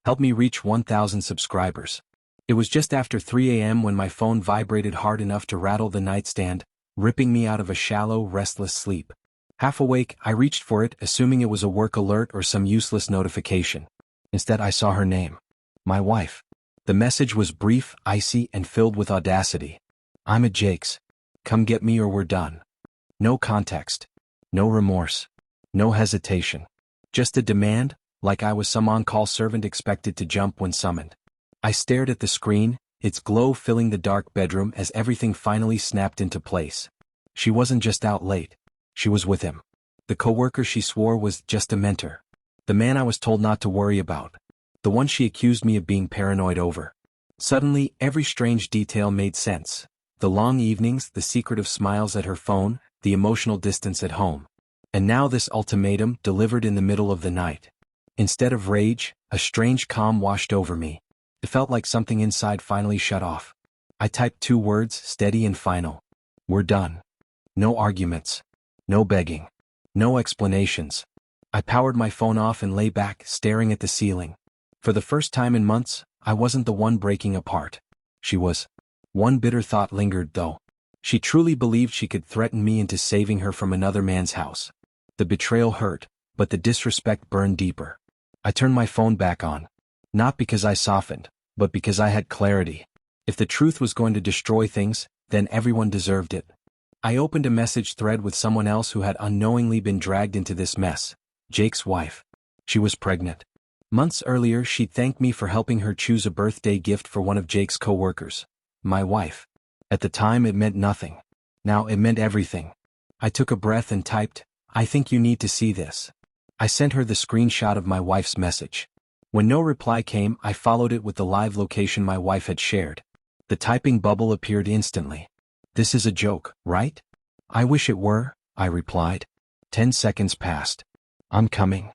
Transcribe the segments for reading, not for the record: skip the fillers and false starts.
Help me reach 1,000 subscribers. It was just after 3 a.m. when my phone vibrated hard enough to rattle the nightstand, ripping me out of a shallow, restless sleep. Half awake, I reached for it, assuming it was a work alert or some useless notification. Instead, I saw her name. My wife. The message was brief, icy, and filled with audacity. I'm at Jake's. Come get me or we're done. No context. No remorse. No hesitation. Just a demand, like I was some on-call servant expected to jump when summoned. I stared at the screen, its glow filling the dark bedroom as everything finally snapped into place. She wasn't just out late. She was with him. The coworker she swore was just a mentor. The man I was told not to worry about. The one she accused me of being paranoid over. Suddenly, every strange detail made sense. The long evenings, the secretive smiles at her phone, the emotional distance at home. And now this ultimatum delivered in the middle of the night. Instead of rage, a strange calm washed over me. It felt like something inside finally shut off. I typed 2 words, steady and final. We're done. No arguments. No begging. No explanations. I powered my phone off and lay back, staring at the ceiling. For the first time in months, I wasn't the one breaking apart. She was. One bitter thought lingered, though. She truly believed she could threaten me into saving her from another man's house. The betrayal hurt, but the disrespect burned deeper. I turned my phone back on. Not because I softened, but because I had clarity. If the truth was going to destroy things, then everyone deserved it. I opened a message thread with someone else who had unknowingly been dragged into this mess. Jake's wife. She was pregnant. Months earlier, she'd thanked me for helping her choose a birthday gift for one of Jake's co-workers. My wife. At the time, it meant nothing. Now it meant everything. I took a breath and typed, I think you need to see this. I sent her the screenshot of my wife's message. When no reply came, I followed it with the live location my wife had shared. The typing bubble appeared instantly. This is a joke, right? I wish it were, I replied. 10 seconds passed. I'm coming.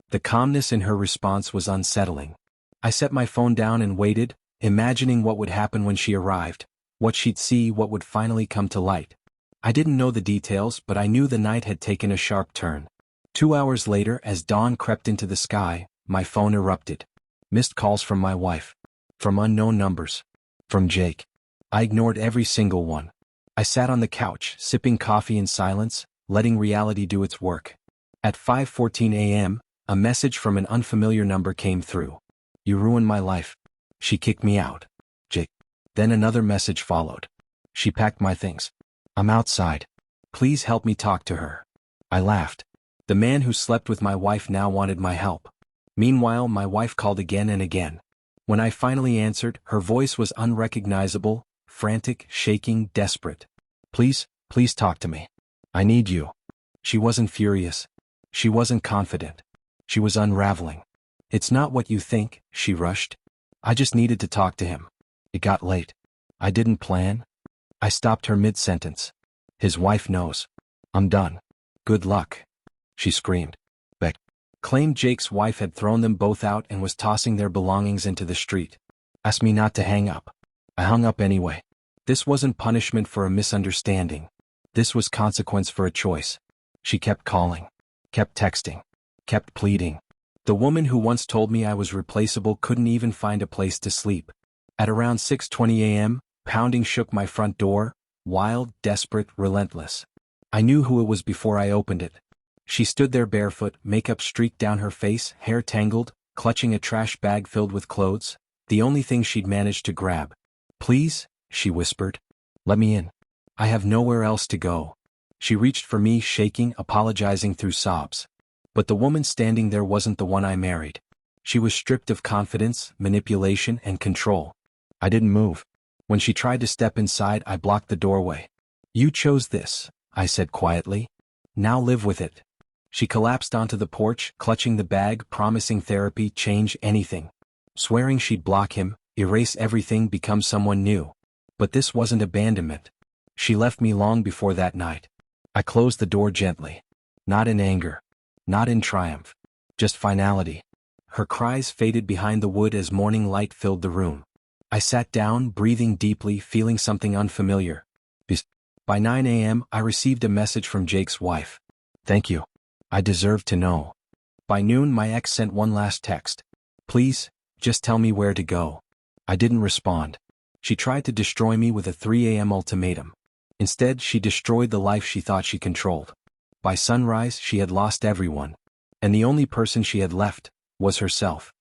The calmness in her response was unsettling. I set my phone down and waited, imagining what would happen when she arrived, what she'd see, what would finally come to light. I didn't know the details, but I knew the night had taken a sharp turn. 2 hours later, as dawn crept into the sky, my phone erupted. Missed calls from my wife. From unknown numbers. From Jake. I ignored every single one. I sat on the couch, sipping coffee in silence, letting reality do its work. At 5:14 a.m., a message from an unfamiliar number came through. You ruined my life. She kicked me out. Jake. Then another message followed. She packed my things. I'm outside. Please help me talk to her. I laughed. The man who slept with my wife now wanted my help. Meanwhile, my wife called again and again. When I finally answered, her voice was unrecognizable, frantic, shaking, desperate. Please talk to me. I need you. She wasn't furious. She wasn't confident. She was unraveling. It's not what you think, she rushed. I just needed to talk to him. It got late. I didn't plan. I stopped her mid-sentence. His wife knows. I'm done. Good luck. She screamed. Beck claimed Jake's wife had thrown them both out and was tossing their belongings into the street. Asked me not to hang up. I hung up anyway. This wasn't punishment for a misunderstanding. This was consequence for a choice. She kept calling. Kept texting. Kept pleading. The woman who once told me I was replaceable couldn't even find a place to sleep. At around 6:20 a.m., pounding shook my front door, wild, desperate, relentless. I knew who it was before I opened it. She stood there barefoot, makeup streaked down her face, hair tangled, clutching a trash bag filled with clothes, the only thing she'd managed to grab. Please, she whispered. Let me in. I have nowhere else to go. She reached for me, shaking, apologizing through sobs. But the woman standing there wasn't the one I married. She was stripped of confidence, manipulation, and control. I didn't move. When she tried to step inside, I blocked the doorway. You chose this, I said quietly. Now live with it. She collapsed onto the porch, clutching the bag, promising therapy, change, anything. Swearing she'd block him, erase everything, become someone new. But this wasn't abandonment. She left me long before that night. I closed the door gently. Not in anger. Not in triumph. Just finality. Her cries faded behind the wood as morning light filled the room. I sat down, breathing deeply, feeling something unfamiliar. By 9 a.m., I received a message from Jake's wife. Thank you. I deserve to know. By noon, my ex sent one last text. Please Just tell me where to go. I didn't respond. She tried to destroy me with a 3 a.m. ultimatum. Instead, she destroyed the life she thought she controlled. By sunrise, she had lost everyone. And the only person she had left was herself.